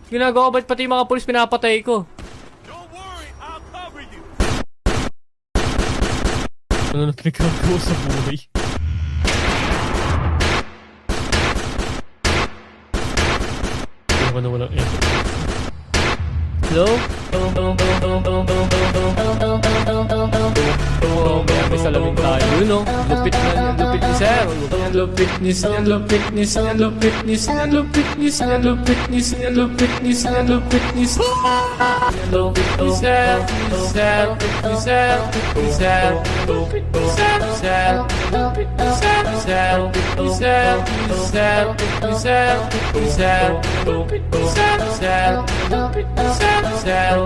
Ginagawa ba't pati mga pulis pinapatay ko? Don't worry, I'll cover you. Ano na pinagkagawa sa buhay? Ano ba na walang effort? Hello? May salamin tayo, yun o. Lupit ni sir. Lupit ni sir. Lupit ni sir. Lupit ni sir. Lupit ni sir. Lupit ni sir. Lupit ni sir. Lupit ni sir. Lupit ni sir. Lupit ni sir. Lupit ni sir. Lupit ni sir. Lupit ni sir. Lupit ni sir. Lupit ni sir. Lupit ni sir. Lupit ni sir. Lupit ni sir. Lupit ni sir.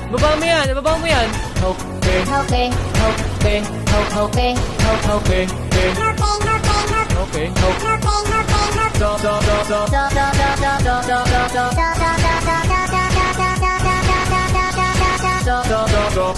Baba mo yan, baba mo yan. Okay. Okay. Okay. Okay. Okay. Okay. Stop, stop, stop, stop. Stop, stop, stop.